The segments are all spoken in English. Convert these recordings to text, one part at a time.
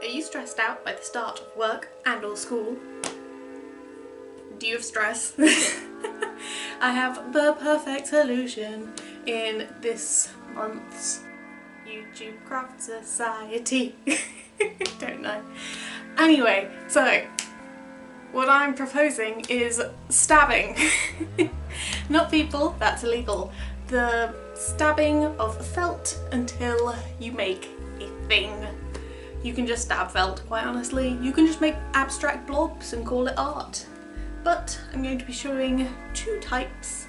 Are you stressed out by the start of work and or school? Do you have stress? I have the perfect solution in this month's YouTube Craft Society. Don't know. Anyway, so what I'm proposing is stabbing. Not people, that's illegal. The stabbing of felt until you make a thing. You can just stab felt, quite honestly. You can just make abstract blobs and call it art. But I'm going to be showing two types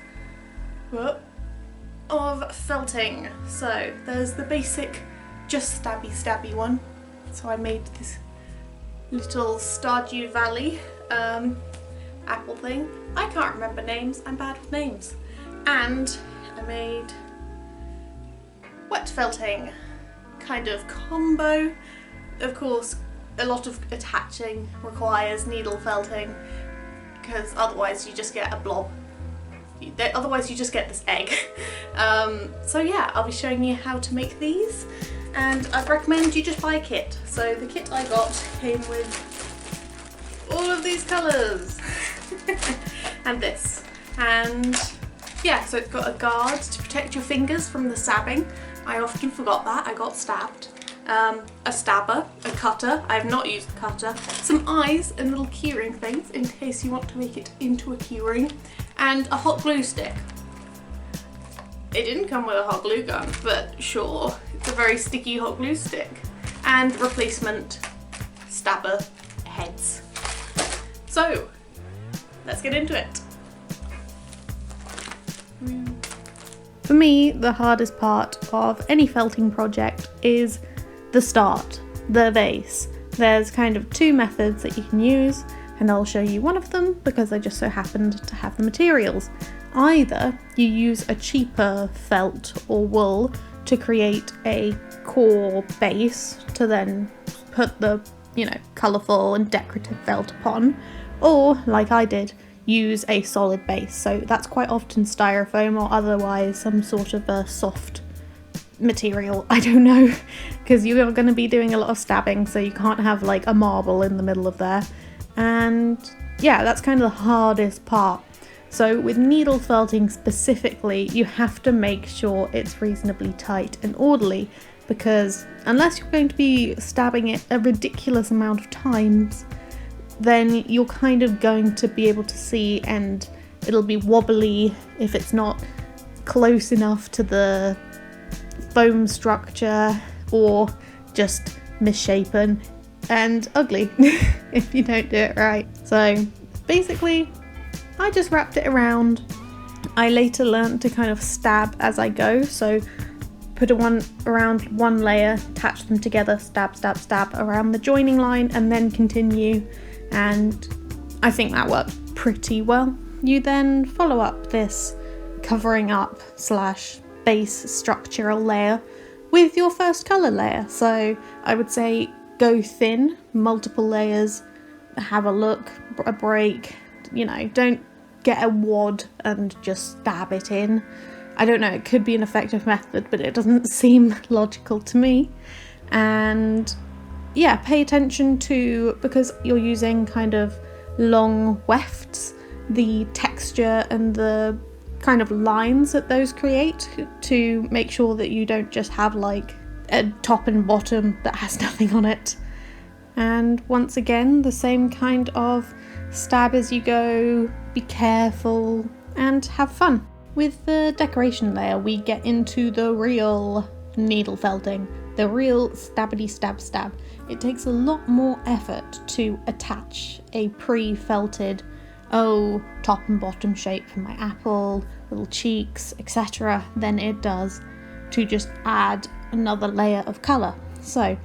of felting. So there's the basic just stabby one. So I made this little Stardew Valley apple thing. I can't remember names, I'm bad with names. And I made wet felting kind of combo. Of course, a lot of attaching requires needle felting because otherwise you just get a blob. Otherwise you just get this egg. So yeah, I'll be showing you how to make these, and I'd recommend you just buy a kit. So the kit I got came with all of these colours and this, and yeah, so it's got a guard to protect your fingers from the stabbing. I often forgot that, I got stabbed. A stabber, a cutter, I have not used the cutter, some eyes and little keyring things in case you want to make it into a keyring, and a hot glue stick. It didn't come with a hot glue gun, but sure, it's a very sticky hot glue stick. And replacement stabber heads. So, let's get into it. For me, the hardest part of any felting project is the start, the base. There's kind of two methods that you can use, and I'll show you one of them because I just so happened to have the materials. Either you use a cheaper felt or wool to create a core base to then put the, colourful and decorative felt upon, or, like I did, use a solid base. So that's quite often styrofoam or otherwise some sort of a soft material, I don't know, because you are going to be doing a lot of stabbing, so you can't have like a marble in the middle of there. And yeah, that's kind of the hardest part. So with needle felting specifically, you have to make sure it's reasonably tight and orderly, because unless you're going to be stabbing it a ridiculous amount of times, then you're kind of going to be able to see, and it'll be wobbly if it's not close enough to the foam structure, or just misshapen and ugly if you don't do it right. So basically I just wrapped it around. I later learned to kind of stab as I go, so put around one layer, attach them together, stab around the joining line, and then continue, and I think that worked pretty well. You then follow up this covering up / base structural layer with your first colour layer. So I would say go thin, multiple layers, have a look, a break, don't get a wad and just stab it in. I don't know, it could be an effective method, but it doesn't seem logical to me. And yeah, pay attention to, because you're using kind of long wefts, the texture and the kind of lines that those create, to make sure that you don't just have like a top and bottom that has nothing on it. And once again, the same kind of stab as you go, be careful and have fun. With the decoration layer, we get into the real needle felting, the real stabbity stab. It takes a lot more effort to attach a pre-felted top and bottom shape for my apple, little cheeks, etc. than it does to just add another layer of colour. So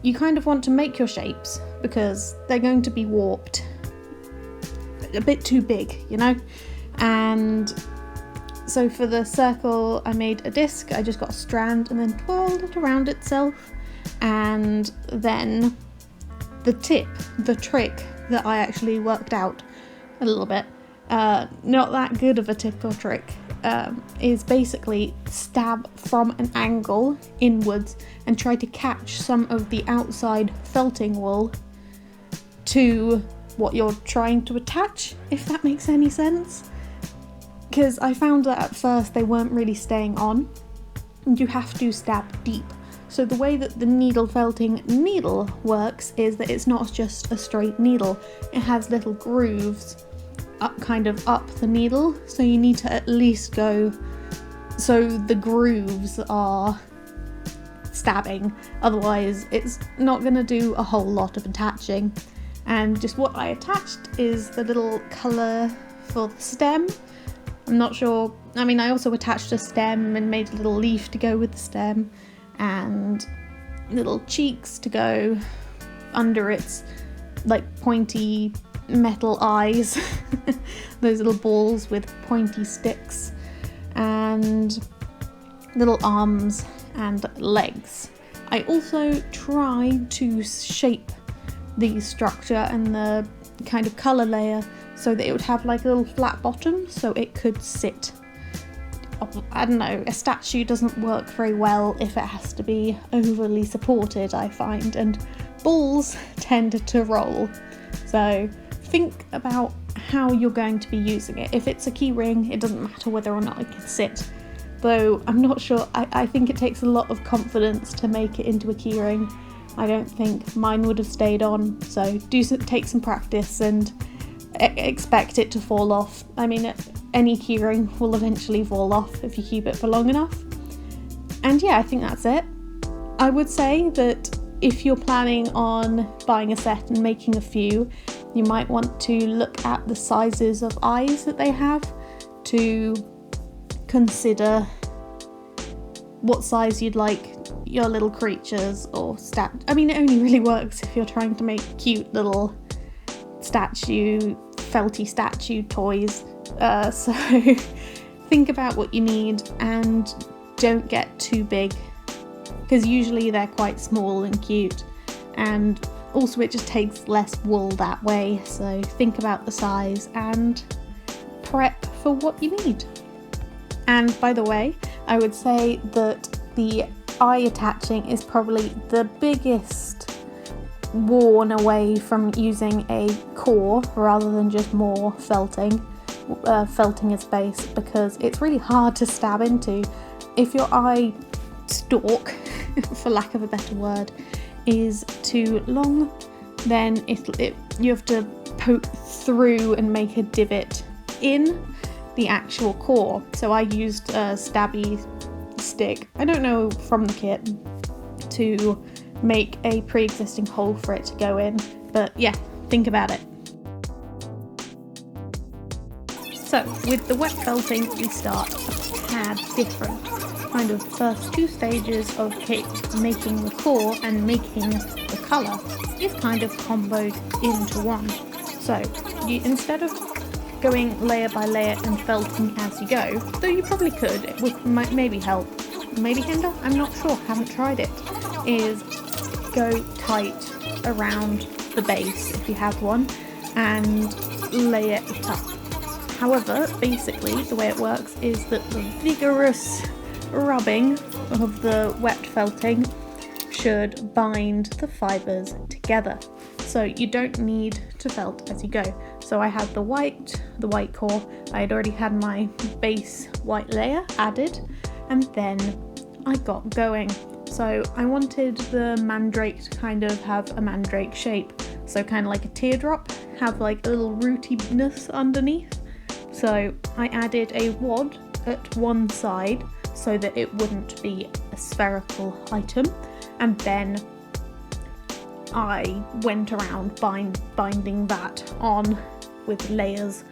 you kind of want to make your shapes because they're going to be warped a bit too big, and so for the circle I made a disc. I just got a strand and then twirled it around itself, and then the trick that I actually worked out a little bit, not that good of a tip or trick, is basically stab from an angle inwards and try to catch some of the outside felting wool to what you're trying to attach, if that makes any sense. Because I found that at first they weren't really staying on, and you have to stab deep. So the way that the needle felting needle works is that it's not just a straight needle, it has little grooves up the needle, so you need to at least go so the grooves are stabbing, otherwise it's not going to do a whole lot of attaching. And just what I attached is the little colour for the stem. I'm not sure, I mean, I also attached a stem and made a little leaf to go with the stem and little cheeks to go under its like pointy metal eyes, those little balls with pointy sticks, and little arms and legs. I also tried to shape the structure and the kind of colour layer so that it would have like a little flat bottom so it could sit. I don't know, a statue doesn't work very well if it has to be overly supported, I find, and balls tend to roll. So think about how you're going to be using it. If it's a key ring, it doesn't matter whether or not it can sit. Though I'm not sure, I think it takes a lot of confidence to make it into a key ring. I don't think mine would have stayed on, so take some practice and expect it to fall off. I mean, any key ring will eventually fall off if you keep it for long enough. And yeah, I think that's it. I would say that if you're planning on buying a set and making a few, you might want to look at the sizes of eyes that they have to consider what size you'd like your little creatures or I mean, it only really works if you're trying to make cute little felty statue toys. So think about what you need and don't get too big, because usually they're quite small and cute, and also it just takes less wool that way. So think about the size and prep for what you need. And by the way, I would say that the eye attaching is probably the biggest warn away from using a core rather than just more felting as base, because it's really hard to stab into. If your eye stalk, for lack of a better word, is too long, then you have to poke through and make a divot in the actual core. So I used a stabby stick, I don't know, from the kit, to make a pre-existing hole for it to go in. But yeah, think about it. So with the wet felting, we start a tad different. Kind of first two stages of making the core and making the colour is kind of comboed into one. So instead of going layer by layer and felting as you go, though you probably could, it would maybe help, maybe hinder, I'm not sure, haven't tried it, is go tight around the base if you have one and layer it up. However, basically the way it works is that the vigorous rubbing of the wet felting should bind the fibres together. So you don't need to felt as you go. So I had the white core, I had already had my base white layer added, and then I got going. So I wanted the mandrake to kind of have a mandrake shape, so kind of like a teardrop, have like a little rootiness underneath. So I added a wad at one side so that it wouldn't be a spherical item, and then I went around binding that on with layers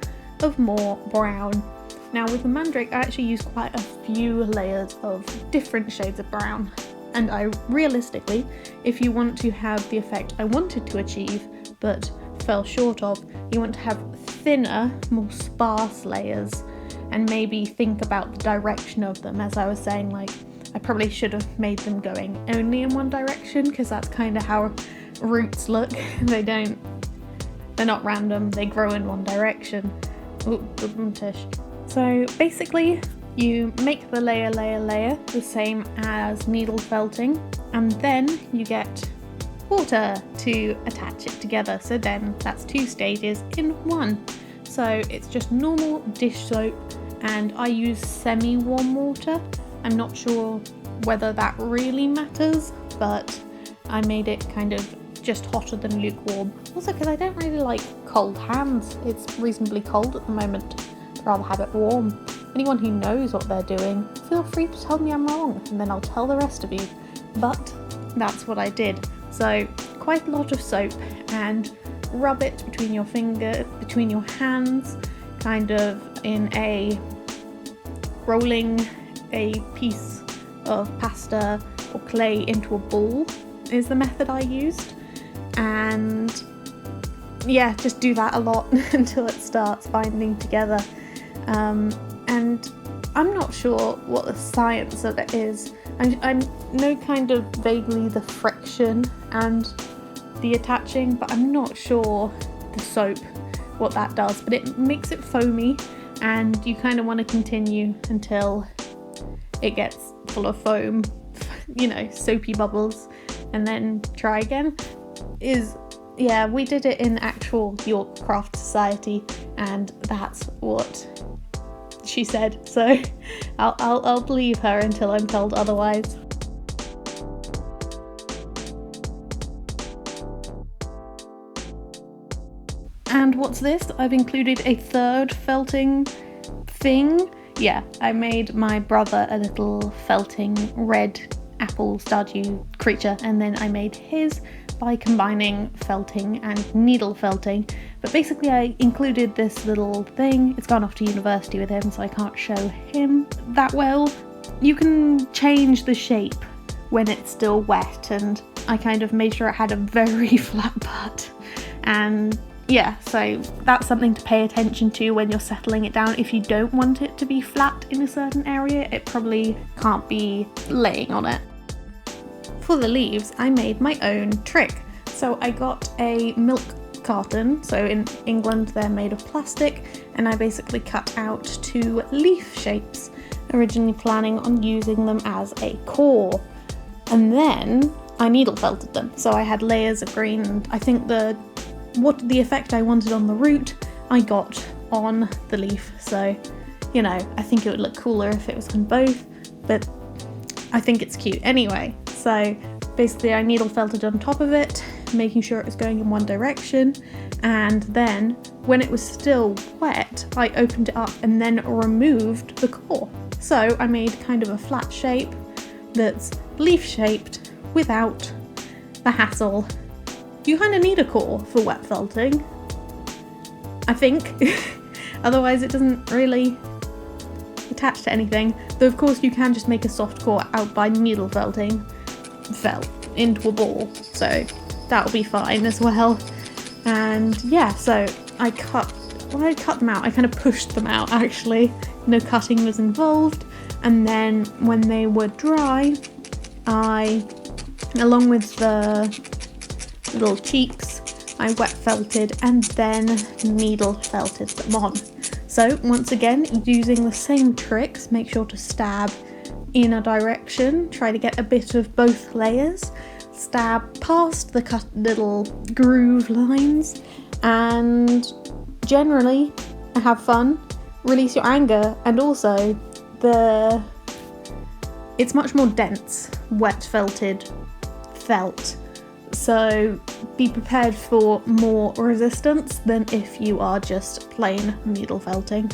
of more brown. Now with the mandrake, I actually used quite a few layers of different shades of brown, and I realistically, if you want to have the effect I wanted to achieve but fell short of, you want to have thinner, more sparse layers, and maybe think about the direction of them. As I was saying, like, I probably should have made them going only in one direction, because that's kind of how roots look. They're not random, they grow in one direction. Ooh, good one, Tish. So basically, You make the layer the same as needle felting, and then you get water to attach it together. So then that's 2 stages in one. So it's just normal dish soap, and I use semi-warm water. I'm not sure whether that really matters, but I made it kind of just hotter than lukewarm. Also because I don't really like cold hands. It's reasonably cold at the moment. I'd rather have it warm. Anyone who knows what they're doing, feel free to tell me I'm wrong, and then I'll tell the rest of you. But that's what I did. So quite a lot of soap, and rub it between your hands, kind of in a rolling a piece of pasta or clay into a ball is the method I used. And yeah, just do that a lot until it starts binding together. And I'm not sure what the science of it is. I know kind of vaguely the friction and the attaching, but I'm not sure the soap, what that does. But it makes it foamy, and you kind of want to continue until it gets full of foam, you know, soapy bubbles, and then try again. Yeah, we did it in actual York Craft Society, and that's what she said, so I'll believe her until I'm told otherwise. And what's this? I've included a third felting thing. Yeah, I made my brother a little felting red apple stardew creature, and then I made his by combining felting and needle felting. But basically I included this little thing. It's gone off to university with him, so I can't show him that well. You can change the shape when it's still wet, and I kind of made sure it had a very flat butt. And yeah, so that's something to pay attention to when you're settling it down. If you don't want it to be flat in a certain area, it probably can't be laying on it. For the leaves, I made my own trick. So I got a milk carton, so in England they're made of plastic, and I basically cut out 2 leaf shapes, originally planning on using them as a core. And then I needle felted them, so I had layers of green, and I think the effect I wanted on the root I got on the leaf. So, you know, I think it would look cooler if it was on both, but I think it's cute anyway. So basically I needle felted on top of it, making sure it was going in one direction, and then when it was still wet I opened it up and then removed the core. So I made kind of a flat shape that's leaf shaped without the hassle. You kind of need a core for wet felting, I think. Otherwise it doesn't really attach to anything. Though of course you can just make a soft core out by needle felting felt into a ball, so that'll be fine as well. And yeah, so I cut them out. I kind of pushed them out actually. No cutting was involved. And then when they were dry, I, along with the little cheeks, I wet felted and then needle felted them on. So once again, using the same tricks, make sure to stab in a direction, try to get a bit of both layers, stab past the cut little groove lines, and generally have fun, release your anger, and also it's much more dense, wet felted felt, so be prepared for more resistance than if you are just plain needle felting.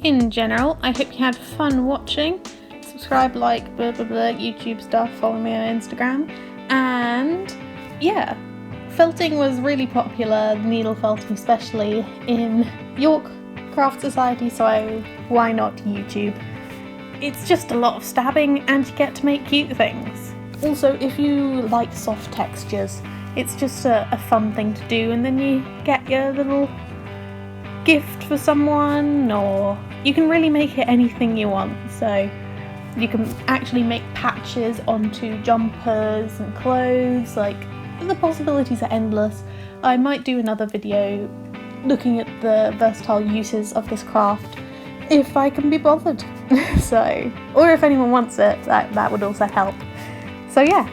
In general, I hope you had fun watching. Subscribe, like, blah blah blah, YouTube stuff, follow me on Instagram. And yeah, felting was really popular, needle felting especially, in York Craft Society, so why not YouTube? It's just a lot of stabbing and you get to make cute things. Also, if you like soft textures, it's just a fun thing to do, and then you get your little gift for someone, or you can really make it anything you want. So you can actually make patches onto jumpers and clothes, like the possibilities are endless. I might do another video looking at the versatile uses of this craft if I can be bothered. So, or if anyone wants it, that would also help. So yeah,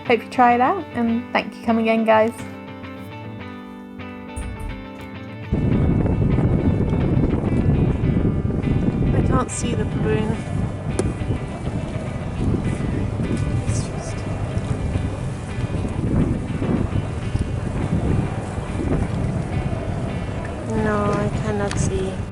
hope you try it out, and thank you coming again, guys. I can't see the baboon.